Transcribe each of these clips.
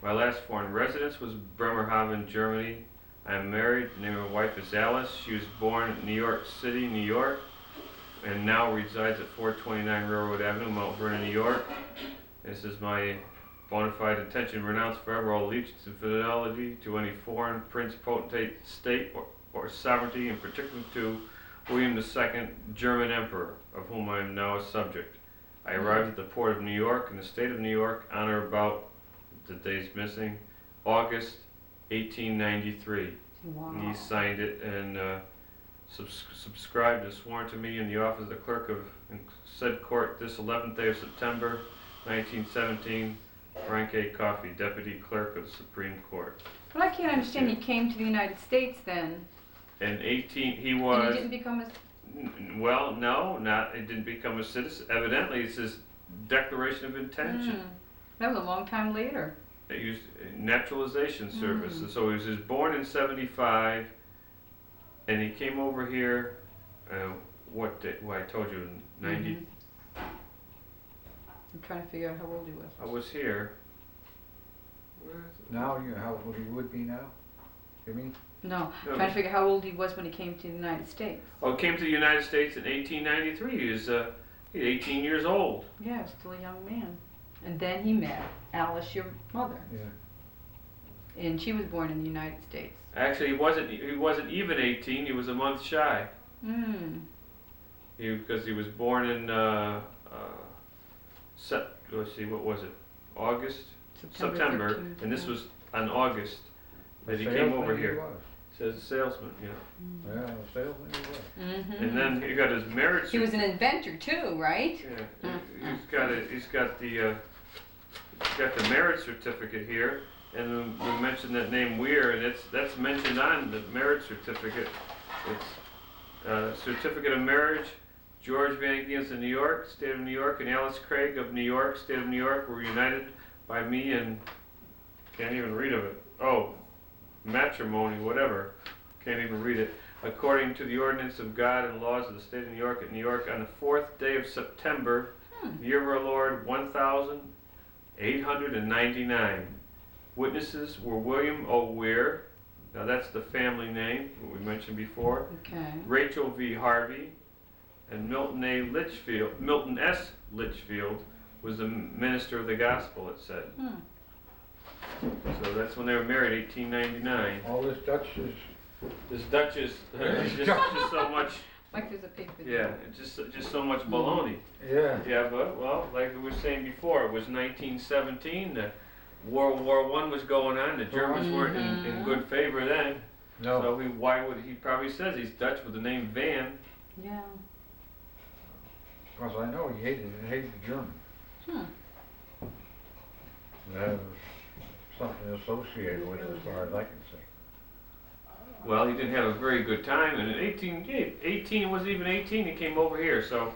My last foreign residence was Bremerhaven, Germany. I am married. The name of my wife is Alice. She was born in New York City, New York, and now resides at 429 Railroad Avenue, Mount Vernon, New York. This is my bona fide intention to renounce forever all allegiance and fidelity to any foreign prince, potentate, state, or sovereignty, in particular to William II, German Emperor, of whom I am now a subject. I arrived at the port of New York in the state of New York on or about, the day's missing, August 1893. Wow. And he signed it and subscribed and sworn to me in the office of the clerk of said court this 11th day of September 1917. Frank A. Coffey, Deputy Clerk of the Supreme Court. But I can't understand, he came to the United States then. In 18, he And was. he didn't become a... Well, no, not. It didn't become a citizen. Evidently, it's his declaration of intention. That was a long time later. They used naturalization services. So he was born in 75, and he came over here. What day? Well, I told you, 90. I'm trying to figure out how old he was. I was here. Where is it? Now, you know how old he would be now? You mean? No, No. trying to figure out how old he was when he came to the United States. Oh, came to the United States in 1893. He was 18 years old. Yeah, still a young man. And then he met Alice, your mother. Yeah. And she was born in the United States. Actually, he wasn't even 18. He was a month shy. Because he was born in let's see, what was it? August, September, 13th, and this yeah. was on August that he came over here. Says a salesman, yeah. Yeah, a salesman he was. And then he got his marriage. He was an inventor too, right? Yeah, he's got the marriage certificate here, and we mentioned that name Weir, and that's mentioned on the marriage certificate. It's certificate of marriage. George Van Geons of New York, State of New York, and Alice Craig of New York, State of New York, were united by me and can't even read of it. Oh, matrimony, whatever. Can't even read it. According to the ordinance of God and laws of the State of New York at New York, on the 4th day of September, year of our Lord, 1899. Witnesses were William O. Weir. Now that's the family name, what we mentioned before. Okay. Rachel V. Harvey. And Milton S. Litchfield was the minister of the gospel, it said. So that's when they were married, 1899. All this Dutch is... This Dutch is just so much, Like there's a pig. yeah, just so much baloney. Yeah. Yeah, but, well, like we were saying before, it was 1917, World War I was going on, the Germans weren't in good favor then. No. So why would he probably says he's Dutch with the name Van. Yeah. Because I know he hated the Germans. That was something associated with it as far as I can see. Well, he didn't have a very good time, and in 18, wasn't even 18, he came over here, so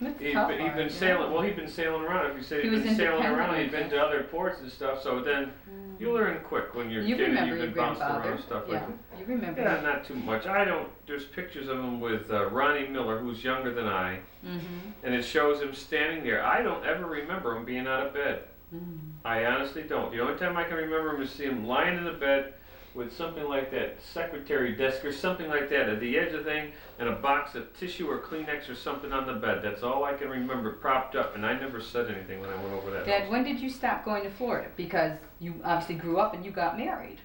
That's he'd tough, been sailing, well, he'd been sailing around, if you said He he'd was been sailing around, independent, he'd been to other ports and stuff, so then you learn quick when you're a You kid and remember you've your been bounced grandfather. around and stuff like Yeah, that. you remember. Yeah, not too much. I don't, there's pictures of him with Ronnie Miller, who's younger than I, and it shows him standing there. I don't ever remember him being out of bed. I honestly don't. The only time I can remember him is see him lying in the bed with something like that secretary desk or something like that at the edge of the thing, and a box of tissue or Kleenex or something on the bed. That's all I can remember propped up, and I never said anything when I went over that Dad, house. when did you stop going to Florida? Because you obviously grew up and you got married.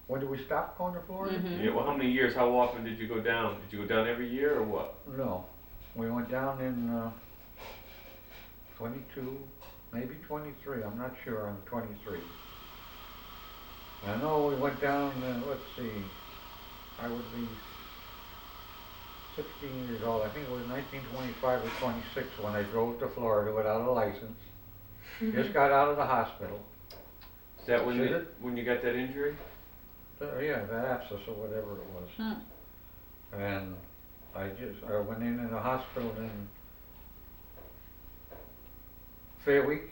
When did we stop going to Florida? Yeah, well, how many years, how often did you go down? Did you go down every year or what? No. We went down in 22, maybe 23. I'm not sure. I'm 23. I know we went down, let's see, I would be 16 years old. I think it was 1925 or 26 when I drove to Florida without a license. Just got out of the hospital. Is that when you got that injury? Yeah, the abscess or whatever it was. And I went in the hospital in Fair Week,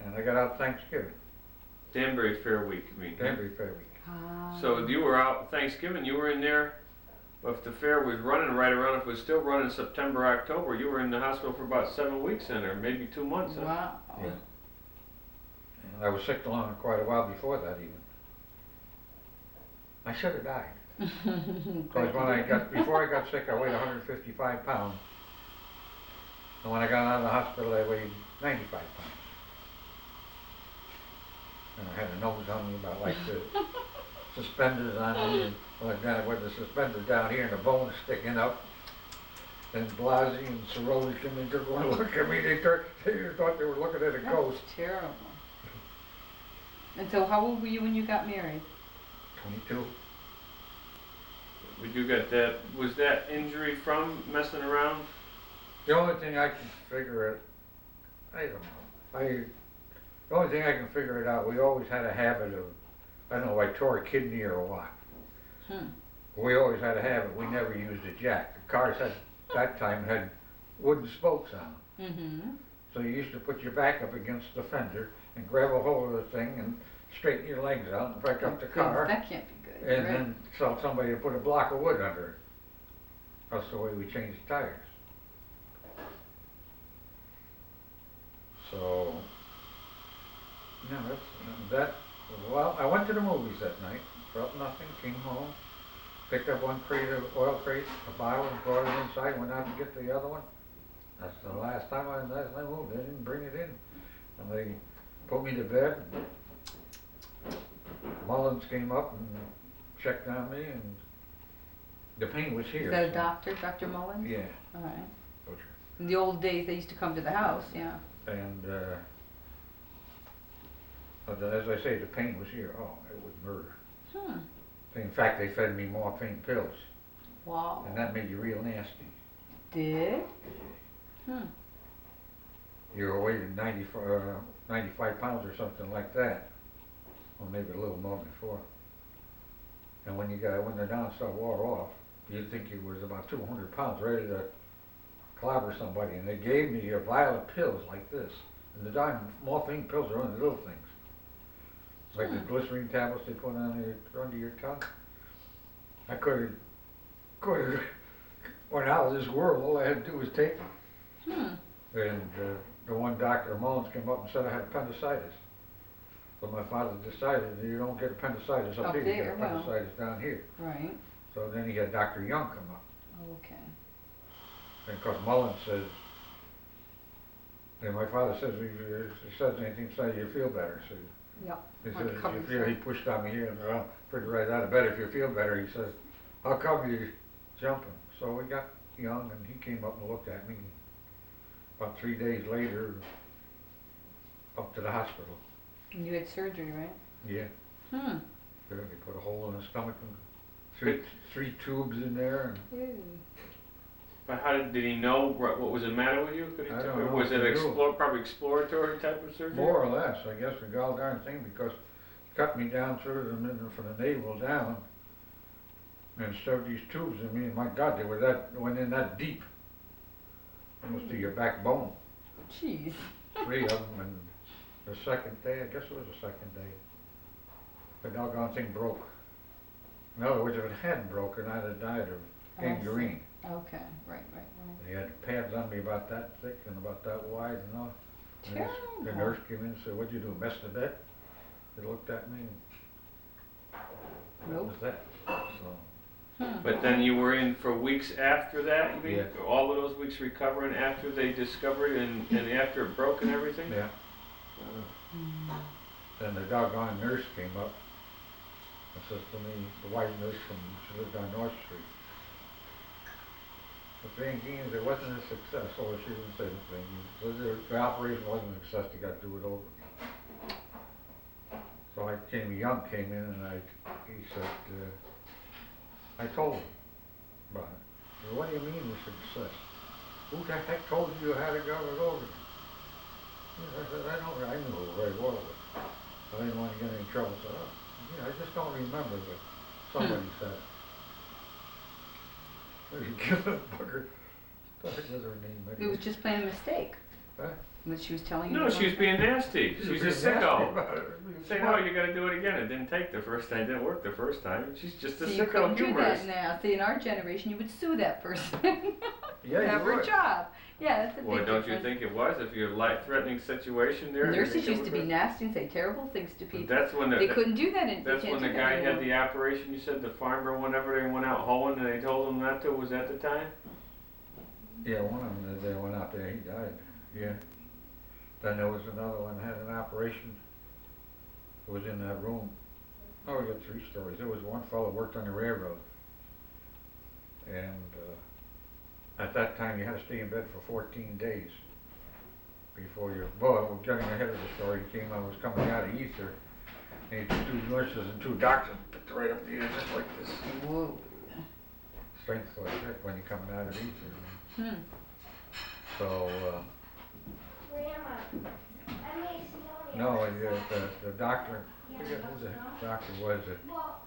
and I got out Thanksgiving. Danbury Fair Week, I mean. Danbury Fair Week. So you were out Thanksgiving, you were in there, if the fair was running right around, if it was still running September, October, you were in the hospital for about 7 weeks then, or maybe 2 months. Wow. Yeah. And I was sick along quite a while before that even. I should have died. Because before I got sick, I weighed 155 pounds. And when I got out of the hospital, I weighed 95 pounds. And I had a nose on me about like the suspenders on me, and like that, with the suspenders down here and the bones sticking up. And Blasey and Cerrone came in, took one look at me, they just thought they were looking at a ghost. That's terrible. And so how old were you when you got married? 22. Would you get that, was that injury from messing around? The only thing I can figure it, I don't know. The only thing I can figure it out, we always had a habit of, I don't know, I tore a kidney or what. We always had a habit, we never used a jack. The cars that time had wooden spokes on them. Mm-hmm. So you used to put your back up against the fender and grab a hold of the thing and straighten your legs out and pick up the car. That can't be good. And right? then tell somebody to put a block of wood under it. That's the way we changed the tires. So, no, well, I went to the movies that night, felt nothing, came home, picked up one oil crate, a bottle, and brought it inside, went out to get the other one. That's the last time I moved, they didn't bring it in. And they put me to bed. Mullins came up and checked on me, and the pain was here. Is that a doctor, Dr. Mullins? Yeah. All right. Butcher. In the old days, they used to come to the house, yeah. And but as I say, the pain was here. Oh, it was murder. In fact, they fed me morphine pills. Wow. And that made you real nasty. Did? You were weighing 95 pounds or something like that. Or maybe a little more before. And when the non-stop wore off, you'd think you was about 200 pounds ready to clobber somebody. And they gave me a vial of pills like this. And the morphine pills are only little things. Like the glycerine tablets they put under your tongue. I could have went out of this world. All I had to do was take them. And the one doctor, Mullins, came up and said I had appendicitis. But my father decided that you don't get appendicitis up here, you get appendicitis down here. Right. So then he had Dr. Young come up. Okay. And of course Mullins says, and my father says, if he says anything, say you feel better. So Yep. he says, he pushed on me here and pretty right out of bed, if you feel better, he says, how come you jumping? So we got Young and he came up and looked at me. About 3 days later, up to the hospital. And you had surgery, right? Yeah. They put a hole in the stomach and three tubes in there. And Ew. But how did he know what was the matter with you? Could he I tell? don't know Was what it to do. probably exploratory type of surgery? more or less, I guess, the gall darn thing, because he cut me down through from the navel down and shoved these tubes in me, and my God, went in that deep. Almost to your backbone. Jeez. 3 of them, and the second day, I guess it was the second day, the doggone thing broke. In other words, if it hadn't broken, I'd have died of gangrene. Okay, right. They had pads on me about that thick and about that wide and all. And the Terrible. nurse came in and said, what'd you do, mess the bed? They looked at me and that was that. So, But then you were in for weeks after that, you mean? Yeah. All of those weeks recovering after they discovered it and after it broke and everything? yeah. Then the doggone nurse came up and says to me, the white nurse she lived on North Street. The thing is, it wasn't a success. Oh, she didn't say the thing. So the operation wasn't a success. They got to do it over. So Young came in and he said, I told him about it. He said, what do you mean a success? Who the heck told you how to go it over? I said, I knew it very well, but I didn't want to get in any trouble. So, I just don't remember, but somebody said it. Give a bugger. What was her name? It was just plain a mistake. Huh? That she was telling you. No, she was being nasty. She's a sicko. Say, no, no, you gotta do it again. It didn't take the first time. It didn't work the first time. She's just a See, you sicko couldn't do humorist. that now. See, in our generation, you would sue that person. Yeah, you Have her would. job. Yeah, that's a big Well, don't you difference. think it was? If you're a life-threatening situation there. you Nurses think it used to be was a- nasty and say terrible things to But people. that's when They couldn't do that in, they that's can't when do the that guy had anymore. the operation, you said the farmer, whenever they went out hoeing and they told him not to, was that the time? Yeah, one of them, they went out there, he died, yeah. Then there was another one, had an operation, it was in that room. Oh, we got 3 stories. There was one fellow worked on the railroad. And, at that time you had to stay in bed for 14 days before you, well, we're getting ahead of the story, he came, I was coming out of ether, and he took 2 nurses and 2 doctors, picked right up the ear, just like this. Whoa. Strength like that when you're coming out of ether. Hmm. So, Grandma, I made some no, the doctor, I forget who the doctor was that Well,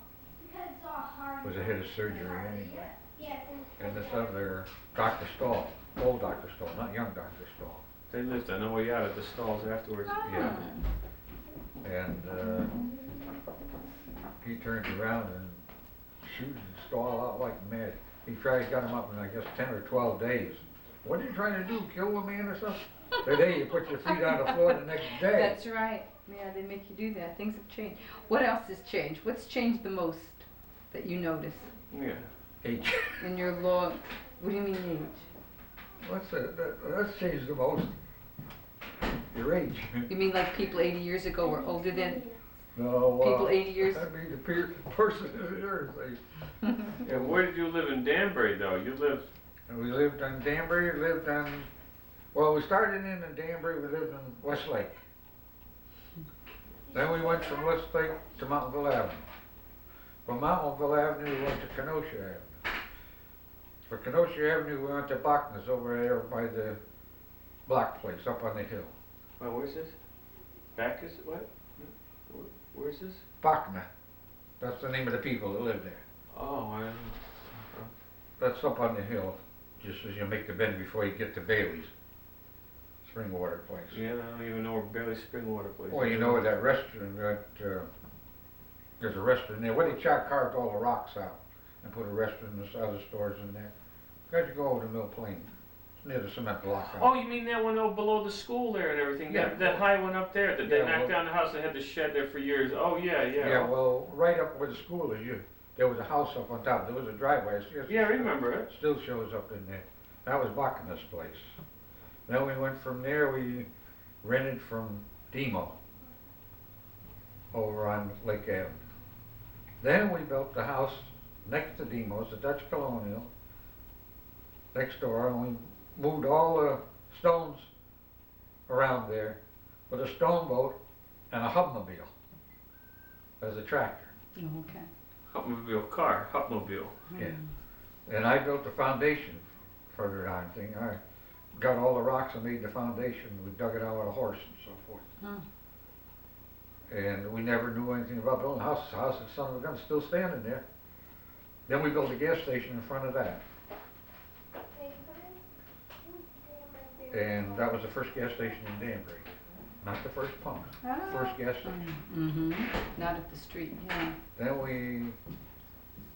because it's all hard. was the head of surgery anyway. Yes. And this other, Dr. Stahl, old Dr. Stahl, not young Dr. Stahl. They lived on the way out of the stalls afterwards. Yeah. And, he turned around and shooted Stahl out like mad. He got him up in, I guess, 10 or 12 days. What are you trying to do, kill a man or something? Today you put your feet on the floor the next day. That's right. Yeah, they make you do that. Things have changed. What else has changed? What's changed the most that you notice Yeah. H. in your law? What do you mean age? That's changed the most. Your age. You mean like people 80 years ago were older than No, people 80 years? that'd be the person in the earth. Yeah, where did you live in Danbury though? You lived, And we lived on Danbury, well, we started in Danbury, we lived in Westlake. Then we went from Westlake to Mountainville Avenue. From Mountainville Avenue, we went to Kenosha Avenue. For Kenosha Avenue, we went to Bachman's over there by the block place up on the hill. well, where's this? Bacchus, what? Where's this? Bachman, that's the name of the people that live there. Oh, That's up on the hill, just as you make the bend before you get to Bailey's spring water place. yeah, I don't even know where Bailey Springwater place is. Well, you know where that restaurant, there's a restaurant there, where they carved all the rocks out and put a restaurant and there's other stores in there. Got to go over to Mill Plain, it's near the cement block. Oh, you mean that one over below the school there and everything? Yeah. That high one up there that they Yeah, knocked well- down the house and had the shed there for years. Oh, yeah, yeah. Yeah, well, right up where the school is, there was a house up on top, there was a driveway. Yeah, I remember it. Still shows up in there. That was Bachman's place. Then we went from there, we rented from Demo over on Lake Avenue. Then we built the house next to Demo's, the Dutch Colonial, next door, and we moved all the stones around there with a stone boat and a hubmobile as a tractor. Oh, okay. Hupmobile car, Hupmobile. Yeah. And I built the foundation for the darn thing. I got all the rocks and made the foundation. We dug it out with a horse and so forth. Hmm. And we never knew anything about building a house. The house, the son of a gun, still standing there. Then we built a gas station in front of that. And that was the first gas station in Danbury. Not the first pump, first gas station. Mm-hmm. Not at the street, yeah. Then we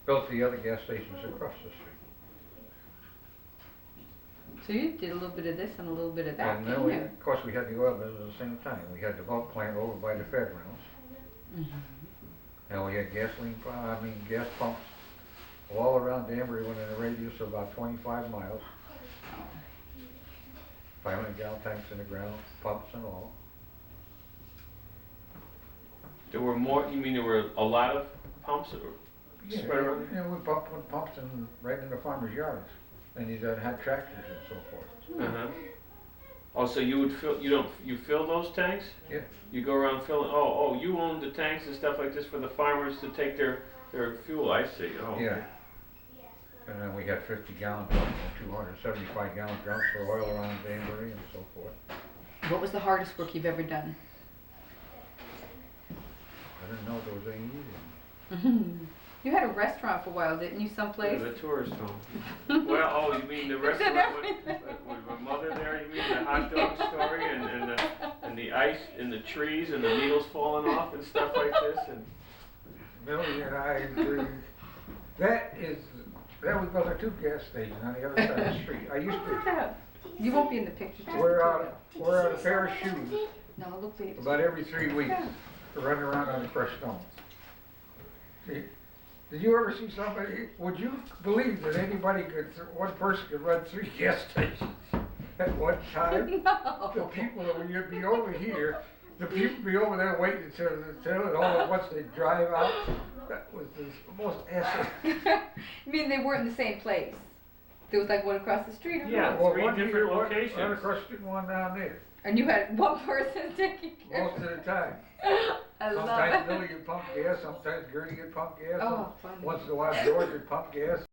built the other gas stations across the street. So you did a little bit of this and a little bit of that, And then didn't we, you? of course, we had the oil business at the same time. We had the bulk plant over by the fairgrounds. Mhm. And we had gas pumps all around Danbury within a radius of about 25 miles. 500-gallon tanks in the ground, pumps and all. There were more, you mean there were a lot of pumps that were Yeah, spread around? yeah, we put pumps in right in the farmers' yards. And you had tractors and so forth. Uh-huh. Oh, so you would fill, you fill those tanks? Yeah. You go around filling, oh, you own the tanks and stuff like this for the farmers to take their fuel, I see, oh. Yeah. And then we had 50-gallon drums and 275-gallon drums for oil around Danbury and so forth. What was the hardest work you've ever done? I didn't know there was any easy. You had a restaurant for a while, didn't you, someplace? The tourist home. Well, oh, you mean the restaurant with my mother there, you mean the hot dog story and the ice and the trees and the needles falling off and stuff like this and. Millie and I agree. That we built our 2 gas stations on the other side of the street. I used Look to, at that. You won't be in the picture. Just Wear the two out, of them. wear out a pair of shoes No, look, baby. about every 3 weeks Yeah. to run around on the crushed stone. See, did you ever see somebody, would you believe that anybody could, one person could run 3 gas stations at one time? The No. people that would be over here, the people be over there waiting until, and all at once they drive out. That was the most acid. You mean they weren't in the same place? There was like one across the street or Yeah. what? Three one different here, locations. One across the street, one down there, And you had one person taking care most of the time. I love Sometimes it. Billy would pump gas, sometimes Gertie would pump gas. Oh, funny. Once in a while George would pump gas.